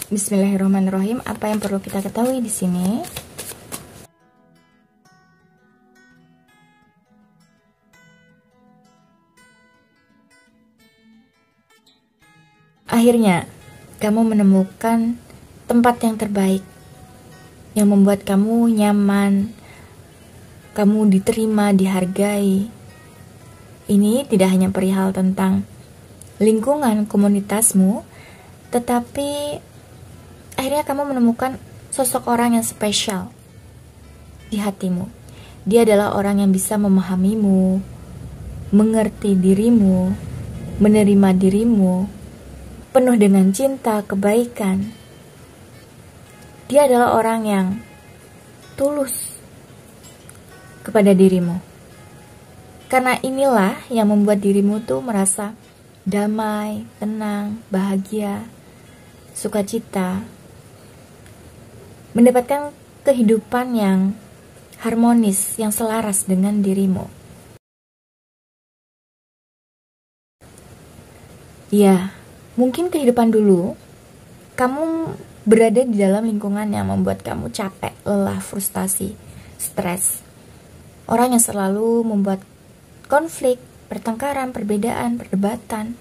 Bismillahirrahmanirrahim. Apa yang perlu kita ketahui di sini? Akhirnya, kamu menemukan tempat yang terbaik yang membuat kamu nyaman, kamu diterima, dihargai. Ini tidak hanya perihal tentang lingkungan komunitasmu, tetapi akhirnya kamu menemukan sosok orang yang spesial di hatimu. Dia adalah orang yang bisa memahamimu, mengerti dirimu, menerima dirimu, penuh dengan cinta, kebaikan. Dia adalah orang yang tulus kepada dirimu. Karena inilah yang membuat dirimu tuh merasa damai, tenang, bahagia, sukacita, mendapatkan kehidupan yang harmonis, yang selaras dengan dirimu. Ya, mungkin kehidupan dulu kamu berada di dalam lingkungan yang membuat kamu capek, lelah, frustasi, stres. Orang yang selalu membuat konflik, pertengkaran, perbedaan, perdebatan.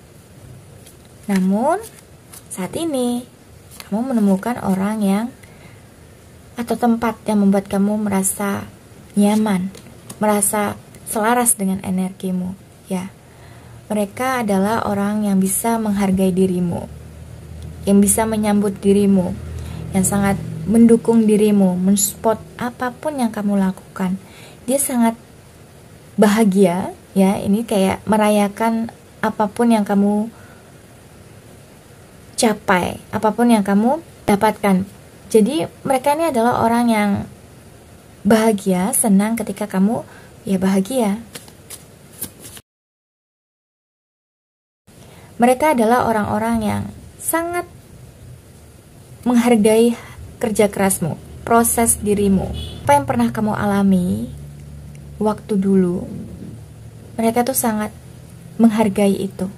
Namun, saat ini kamu menemukan orang yang atau tempat yang membuat kamu merasa nyaman, merasa selaras dengan energimu. Ya, mereka adalah orang yang bisa menghargai dirimu, yang bisa menyambut dirimu, yang sangat mendukung dirimu, mensupport apapun yang kamu lakukan. Dia sangat bahagia, ya, ini kayak merayakan apapun yang kamu capai, apapun yang kamu dapatkan. Jadi mereka ini adalah orang yang bahagia, senang ketika kamu ya bahagia. Mereka adalah orang-orang yang sangat menghargai kerja kerasmu, proses dirimu. Apa yang pernah kamu alami waktu dulu, mereka tuh sangat menghargai itu,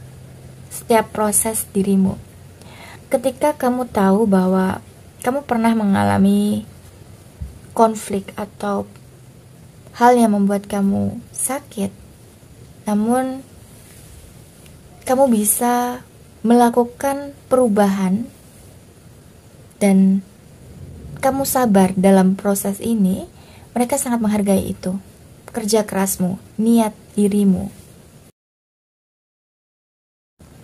setiap proses dirimu. Ketika kamu tahu bahwa kamu pernah mengalami konflik atau hal yang membuat kamu sakit, namun kamu bisa melakukan perubahan dan kamu sabar dalam proses ini, mereka sangat menghargai itu, kerja kerasmu, niat dirimu.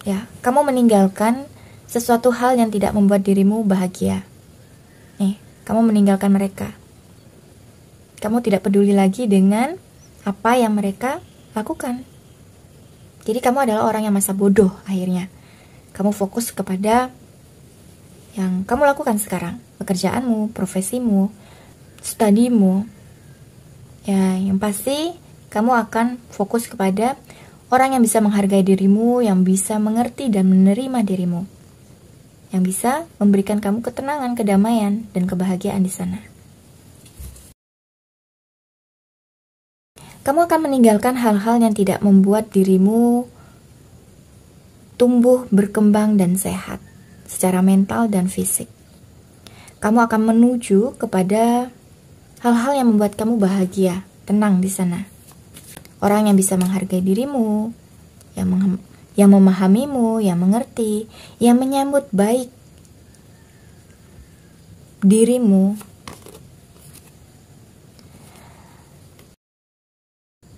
Ya, kamu meninggalkan sesuatu hal yang tidak membuat dirimu bahagia. Nih, kamu meninggalkan mereka. Kamu tidak peduli lagi dengan apa yang mereka lakukan. Jadi kamu adalah orang yang masa bodoh akhirnya. Kamu fokus kepada yang kamu lakukan sekarang. Pekerjaanmu, profesimu, studimu. Ya, yang pasti kamu akan fokus kepada orang yang bisa menghargai dirimu, yang bisa mengerti dan menerima dirimu, yang bisa memberikan kamu ketenangan, kedamaian, dan kebahagiaan di sana. Kamu akan meninggalkan hal-hal yang tidak membuat dirimu tumbuh, berkembang, dan sehat secara mental dan fisik. Kamu akan menuju kepada hal-hal yang membuat kamu bahagia, tenang di sana. Orang yang bisa menghargai dirimu, yang memahamimu, yang mengerti, yang menyambut baik dirimu.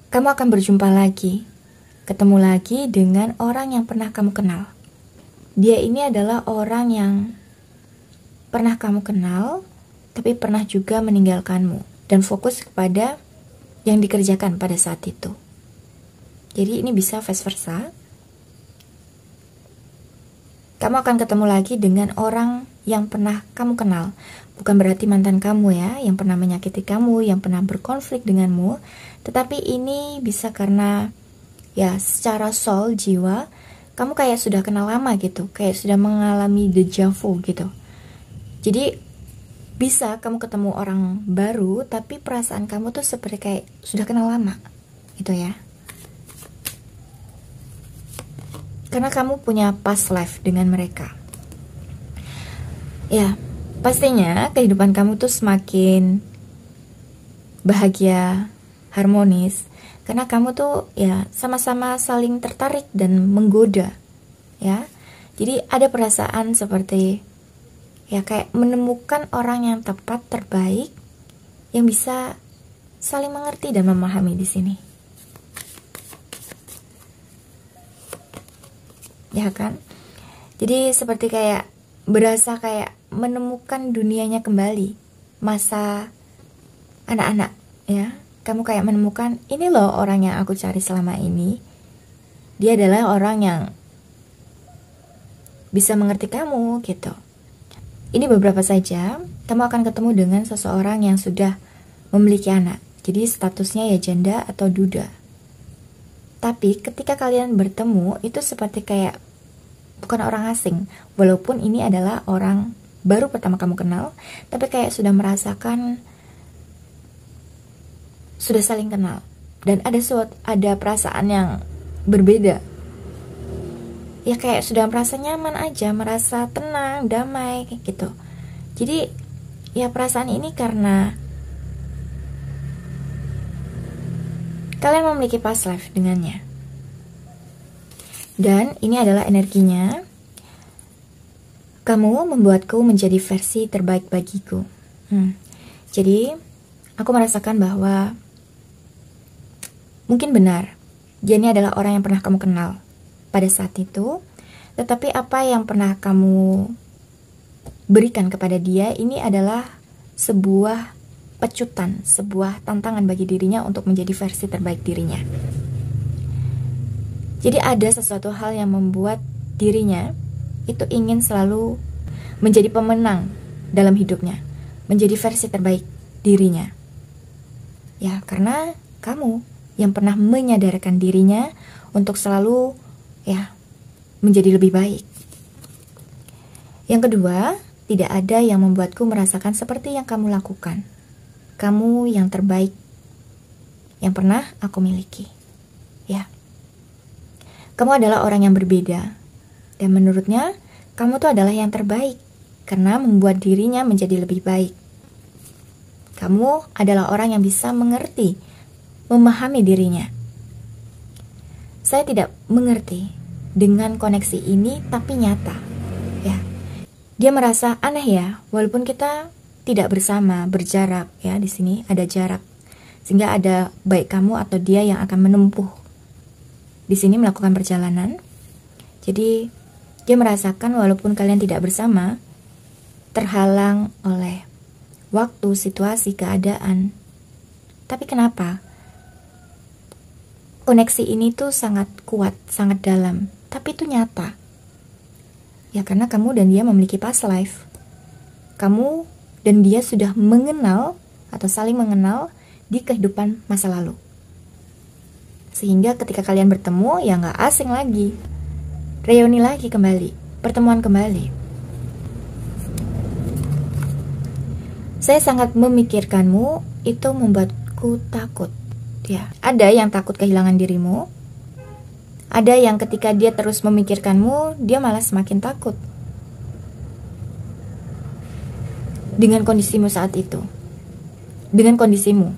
Kamu akan berjumpa lagi, ketemu lagi dengan orang yang pernah kamu kenal. Dia ini adalah orang yang pernah kamu kenal, tapi pernah juga meninggalkanmu, dan fokus kepada yang dikerjakan pada saat itu. Jadi ini bisa vice versa. Kamu akan ketemu lagi dengan orang yang pernah kamu kenal. Bukan berarti mantan kamu ya, yang pernah menyakiti kamu, yang pernah berkonflik denganmu. Tetapi ini bisa karena ya secara soul, jiwa, kamu kayak sudah kenal lama gitu. Kayak sudah mengalami deja vu gitu. Jadi bisa kamu ketemu orang baru, tapi perasaan kamu tuh seperti kayak sudah kenal lama gitu ya. Karena kamu punya past life dengan mereka. Ya, pastinya kehidupan kamu tuh semakin bahagia, harmonis, karena kamu tuh ya sama-sama saling tertarik dan menggoda, ya. Jadi ada perasaan seperti ya kayak menemukan orang yang tepat, terbaik, yang bisa saling mengerti dan memahami di sini. Ya kan? Jadi seperti kayak berasa kayak menemukan dunianya kembali, masa anak-anak, ya. Kamu kayak menemukan, ini loh orang yang aku cari selama ini. Dia adalah orang yang bisa mengerti kamu, gitu. Ini beberapa saja, kamu akan ketemu dengan seseorang yang sudah memiliki anak. Jadi statusnya ya janda atau duda. Tapi ketika kalian bertemu, itu seperti kayak bukan orang asing. Walaupun ini adalah orang baru pertama kamu kenal, tapi kayak sudah merasakan, sudah saling kenal. Dan ada perasaan yang berbeda. Ya kayak sudah merasa nyaman aja, merasa tenang, damai, kayak gitu. Jadi ya perasaan ini karena kalian memiliki past life dengannya. Dan ini adalah energinya. Kamu membuatku menjadi versi terbaik bagiku. Jadi aku merasakan bahwa mungkin benar, dia ini adalah orang yang pernah kamu kenal pada saat itu, tetapi apa yang pernah kamu berikan kepada dia ini adalah sebuah pecutan, sebuah tantangan bagi dirinya untuk menjadi versi terbaik dirinya. Jadi ada sesuatu hal yang membuat dirinya itu ingin selalu menjadi pemenang dalam hidupnya, menjadi versi terbaik dirinya. Ya, karena kamu yang pernah menyadarkan dirinya untuk selalu ya menjadi lebih baik. Yang kedua, tidak ada yang membuatku merasakan seperti yang kamu lakukan. Kamu yang terbaik yang pernah aku miliki. Ya. Kamu adalah orang yang berbeda. Dan menurutnya, kamu tuh adalah yang terbaik karena membuat dirinya menjadi lebih baik. Kamu adalah orang yang bisa mengerti, memahami dirinya. Saya tidak mengerti dengan koneksi ini, tapi nyata. Ya, dia merasa aneh ya, walaupun kita tidak bersama, berjarak ya, di sini ada jarak, sehingga ada baik kamu atau dia yang akan menempuh di sini melakukan perjalanan. Jadi dia merasakan walaupun kalian tidak bersama, terhalang oleh waktu, situasi, keadaan. Tapi kenapa? Koneksi ini tuh sangat kuat, sangat dalam, tapi itu nyata. Ya karena kamu dan dia memiliki past life. Kamu dan dia sudah mengenal atau saling mengenal di kehidupan masa lalu. Sehingga ketika kalian bertemu ya nggak asing lagi. Reuni lagi kembali, pertemuan kembali. Saya sangat memikirkanmu, itu membuatku takut. Ya, ada yang takut kehilangan dirimu. Ada yang ketika dia terus memikirkanmu, dia malah semakin takut dengan kondisimu saat itu. Dengan kondisimu.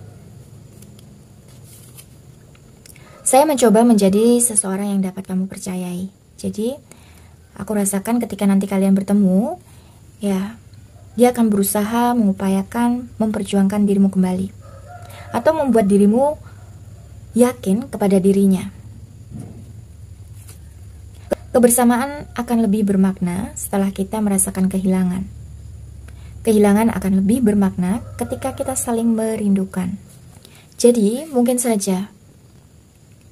Saya mencoba menjadi seseorang yang dapat kamu percayai. Jadi, aku rasakan ketika nanti kalian bertemu, ya, dia akan berusaha mengupayakan memperjuangkan dirimu kembali. Atau membuat dirimu yakin kepada dirinya. Kebersamaan akan lebih bermakna setelah kita merasakan kehilangan. Kehilangan akan lebih bermakna ketika kita saling merindukan. Jadi, mungkin saja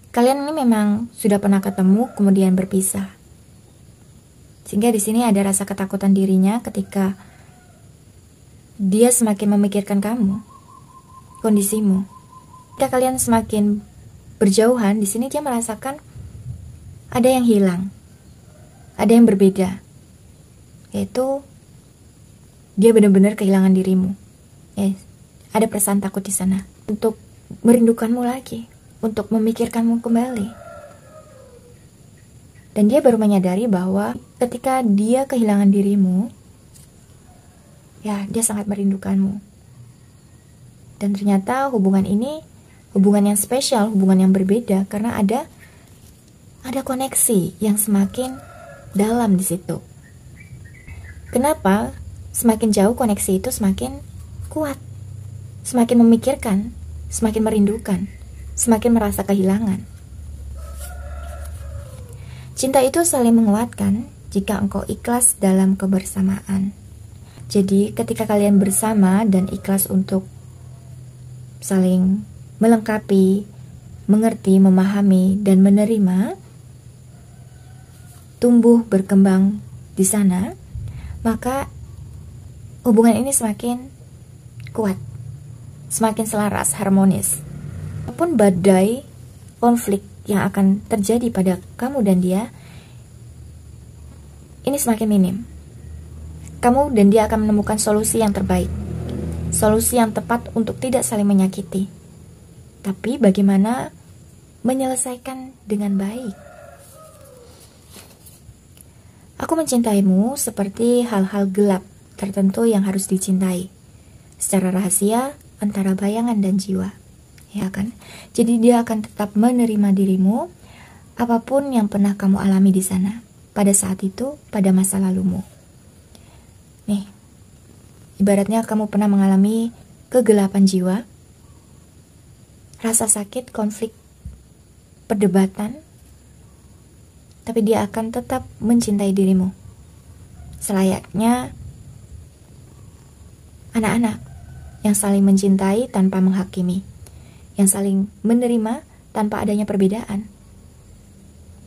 kalian ini memang sudah pernah ketemu kemudian berpisah. Sehingga di sini ada rasa ketakutan dirinya ketika dia semakin memikirkan kamu, kondisimu. Ketika kalian semakin berjauhan, di sini dia merasakan ada yang hilang, ada yang berbeda, yaitu dia benar-benar kehilangan dirimu. Ada perasaan takut di sana untuk merindukanmu lagi, untuk memikirkanmu kembali. Dan dia baru menyadari bahwa ketika dia kehilangan dirimu, ya dia sangat merindukanmu. Dan ternyata hubungan ini hubungan yang spesial, hubungan yang berbeda karena ada koneksi yang semakin dalam di situ. Kenapa? Semakin jauh koneksi itu semakin kuat, semakin memikirkan, semakin merindukan, semakin merasa kehilangan. Cinta itu saling menguatkan jika engkau ikhlas dalam kebersamaan. Jadi ketika kalian bersama dan ikhlas untuk saling melengkapi, mengerti, memahami, dan menerima, tumbuh berkembang di sana, maka hubungan ini semakin kuat, semakin selaras, harmonis. Walaupun badai konflik yang akan terjadi pada kamu dan dia, ini semakin minim. Kamu dan dia akan menemukan solusi yang terbaik, solusi yang tepat untuk tidak saling menyakiti. Tapi bagaimana menyelesaikan dengan baik? Aku mencintaimu seperti hal-hal gelap tertentu yang harus dicintai secara rahasia antara bayangan dan jiwa, ya kan? Jadi dia akan tetap menerima dirimu apapun yang pernah kamu alami di sana pada saat itu, pada masa lalumu. Nih, ibaratnya kamu pernah mengalami kegelapan jiwa, rasa sakit, konflik, perdebatan, tapi dia akan tetap mencintai dirimu selayaknya anak-anak yang saling mencintai tanpa menghakimi, yang saling menerima tanpa adanya perbedaan.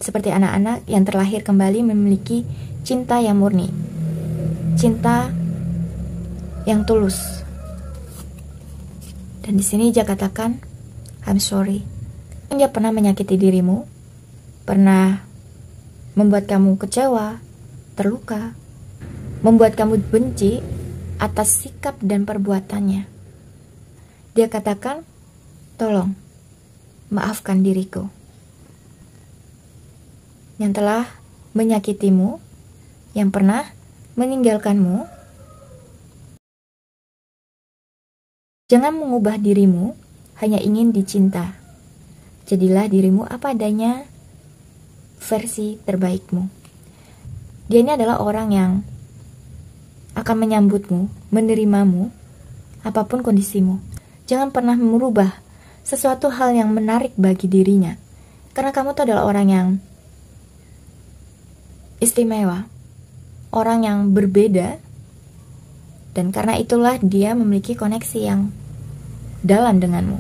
Seperti anak-anak yang terlahir kembali memiliki cinta yang murni, cinta yang tulus. Dan di sini dia katakan, I'm sorry. Dia pernah menyakiti dirimu, pernah membuat kamu kecewa, terluka, membuat kamu benci atas sikap dan perbuatannya. Dia katakan, tolong maafkan diriku yang telah menyakitimu, yang pernah meninggalkanmu. Jangan mengubah dirimu hanya ingin dicinta. Jadilah dirimu apa adanya, versi terbaikmu. Dia ini adalah orang yang akan menyambutmu, menerimamu, apapun kondisimu. Jangan pernah merubah sesuatu hal yang menarik bagi dirinya, karena kamu tuh adalah orang yang istimewa, orang yang berbeda, dan karena itulah dia memiliki koneksi yang dalam denganmu.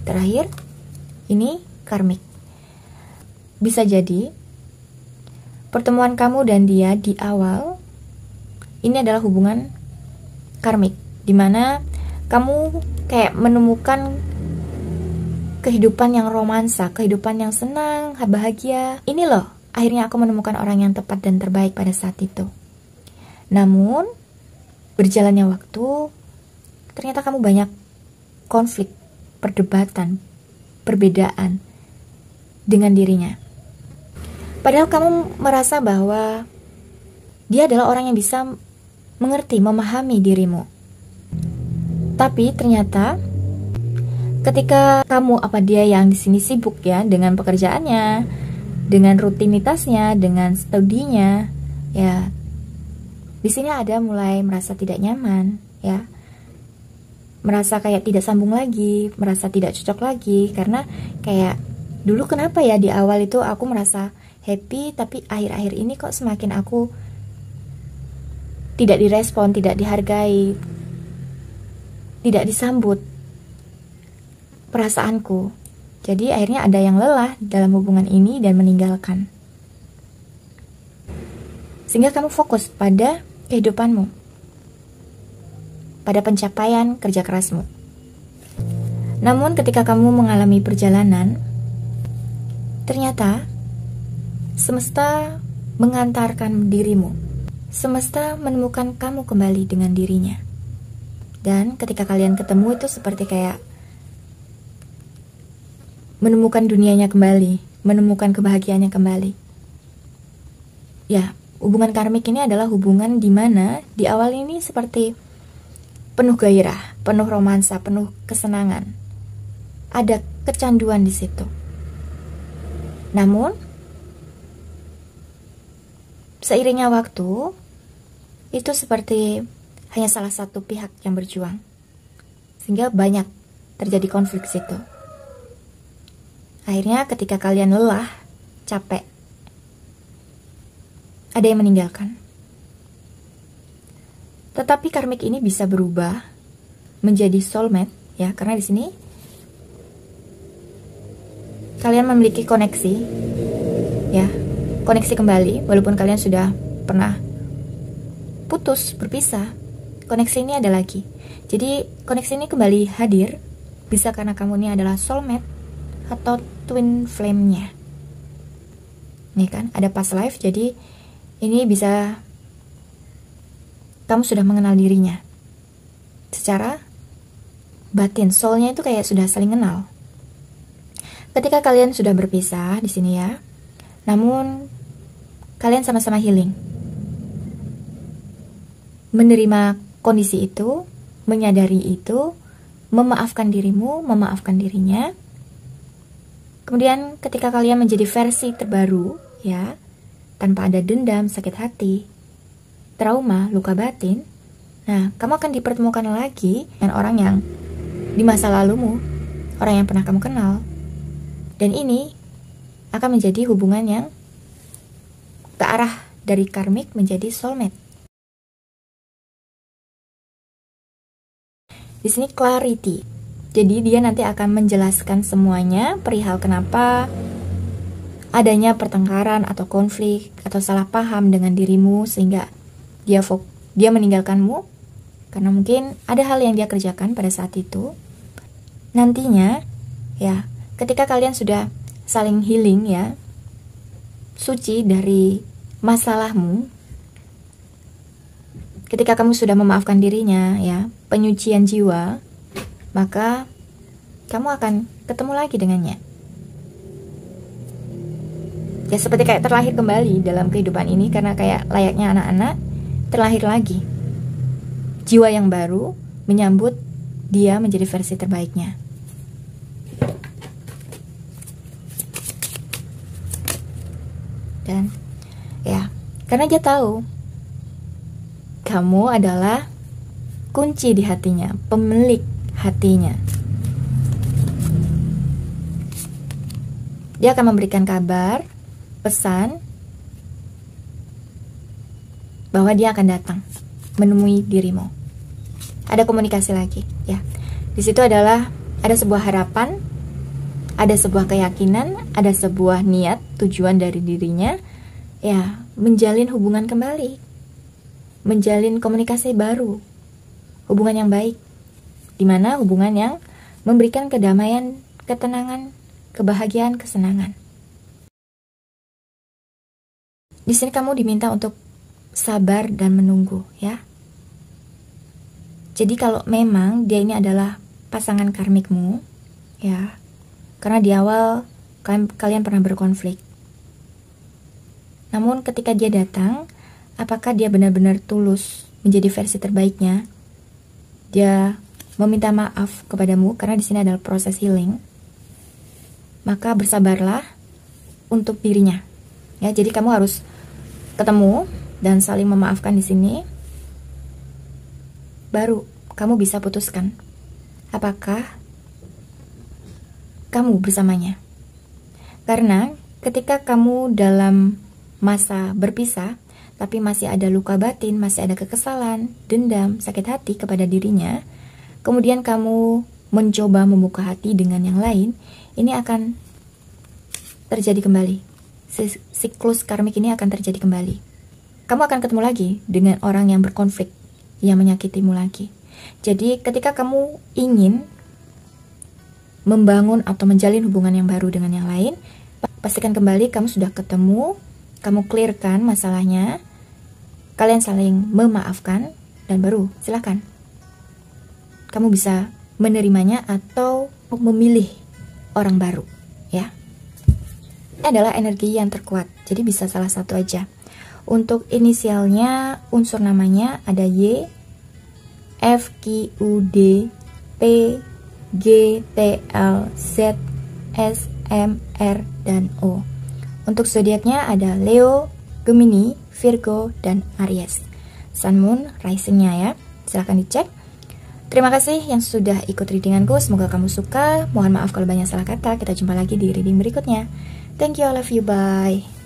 Terakhir, ini karmik. Bisa jadi pertemuan kamu dan dia di awal ini adalah hubungan karmik, dimana kamu kayak menemukan kehidupan yang romansa, kehidupan yang senang, bahagia. Ini loh, akhirnya aku menemukan orang yang tepat dan terbaik pada saat itu. Namun, berjalannya waktu, ternyata kamu banyak konflik, perdebatan, perbedaan dengan dirinya. Padahal kamu merasa bahwa dia adalah orang yang bisa mengerti, memahami dirimu. Tapi ternyata ketika kamu apa dia yang di sini sibuk ya dengan pekerjaannya, dengan rutinitasnya, dengan studinya, ya di sini ada mulai merasa tidak nyaman, ya, merasa kayak tidak sambung lagi, merasa tidak cocok lagi, karena kayak dulu kenapa ya di awal itu aku merasa happy, tapi akhir-akhir ini kok semakin aku tidak direspon, tidak dihargai, tidak disambut perasaanku. Jadi akhirnya ada yang lelah dalam hubungan ini dan meninggalkan. Sehingga kamu fokus pada kehidupanmu, pada pencapaian kerja kerasmu. Namun ketika kamu mengalami perjalanan, ternyata semesta mengantarkan dirimu. Semesta menemukan kamu kembali dengan dirinya. Dan ketika kalian ketemu itu seperti kayak menemukan dunianya kembali, menemukan kebahagiaannya kembali. Ya, hubungan karmik ini adalah hubungan dimana di awal ini seperti penuh gairah, penuh romansa, penuh kesenangan. Ada kecanduan di situ. Namun, seiringnya waktu, itu seperti hanya salah satu pihak yang berjuang. Sehingga banyak terjadi konflik situ. Akhirnya ketika kalian lelah, capek, ada yang meninggalkan. Tetapi karmik ini bisa berubah menjadi soulmate, ya, karena di sini kalian memiliki koneksi, ya, koneksi kembali, walaupun kalian sudah pernah putus, berpisah, koneksi ini ada lagi. Jadi koneksi ini kembali hadir, bisa karena kamu ini adalah soulmate atau twin flame-nya. Nih kan, ada past life, jadi ini bisa kamu sudah mengenal dirinya secara batin, soulnya itu kayak sudah saling kenal. Ketika kalian sudah berpisah di sini ya, namun kalian sama-sama healing, menerima kondisi itu, menyadari itu, memaafkan dirimu, memaafkan dirinya. Kemudian ketika kalian menjadi versi terbaru, ya, tanpa ada dendam, sakit hati, trauma, luka batin, nah, kamu akan dipertemukan lagi dengan orang yang di masa lalumu, orang yang pernah kamu kenal. Dan ini akan menjadi hubungan yang ke arah dari karmik menjadi soulmate. Di sini clarity. Jadi dia nanti akan menjelaskan semuanya perihal kenapa adanya pertengkaran atau konflik atau salah paham dengan dirimu sehingga dia meninggalkanmu karena mungkin ada hal yang dia kerjakan pada saat itu. Nantinya ya, ketika kalian sudah saling healing ya, suci dari masalahmu, ketika kamu sudah memaafkan dirinya ya, penyucian jiwa, maka kamu akan ketemu lagi dengannya. Ya seperti kayak terlahir kembali dalam kehidupan ini, karena kayak layaknya anak-anak terlahir lagi. Jiwa yang baru menyambut dia menjadi versi terbaiknya. Dan ya, karena dia tahu kamu adalah kunci di hatinya, pemilik hatinya. Dia akan memberikan kabar, pesan bahwa dia akan datang menemui dirimu. Ada komunikasi lagi, ya. Di situ adalah ada sebuah harapan, ada sebuah keyakinan, ada sebuah niat, tujuan dari dirinya, ya, menjalin hubungan kembali, menjalin komunikasi baru, hubungan yang baik, dimana hubungan yang memberikan kedamaian, ketenangan, kebahagiaan, kesenangan. Di sini kamu diminta untuk sabar dan menunggu, ya. Jadi kalau memang dia ini adalah pasangan karmikmu, ya, karena di awal kalian pernah berkonflik. Namun ketika dia datang, apakah dia benar-benar tulus menjadi versi terbaiknya? Dia meminta maaf kepadamu karena di sini adalah proses healing. Maka bersabarlah untuk dirinya. Ya, jadi kamu harus ketemu dan saling memaafkan di sini. Baru kamu bisa putuskan apakah kamu bersamanya. Karena ketika kamu dalam masa berpisah, tapi masih ada luka batin, masih ada kekesalan, dendam, sakit hati kepada dirinya, kemudian kamu mencoba membuka hati dengan yang lain, ini akan terjadi kembali. Siklus karmik ini akan terjadi kembali. Kamu akan ketemu lagi dengan orang yang berkonflik, yang menyakitimu lagi. Jadi ketika kamu ingin membangun atau menjalin hubungan yang baru dengan yang lain, pastikan kembali kamu sudah ketemu, kamu clearkan masalahnya, kalian saling memaafkan, dan baru silakan kamu bisa menerimanya atau memilih orang baru, ya. Ini adalah energi yang terkuat, jadi bisa salah satu aja. Untuk inisialnya, unsur namanya ada Y, F, Q, U, D, P, G, T, L, Z, S, M, R, dan O. Untuk zodiaknya ada Leo, Gemini, Virgo, dan Aries. Sun, Moon, Risingnya ya. Silahkan dicek. Terima kasih yang sudah ikut readinganku. Semoga kamu suka. Mohon maaf kalau banyak salah kata. Kita jumpa lagi di reading berikutnya. Thank you, I love you, bye.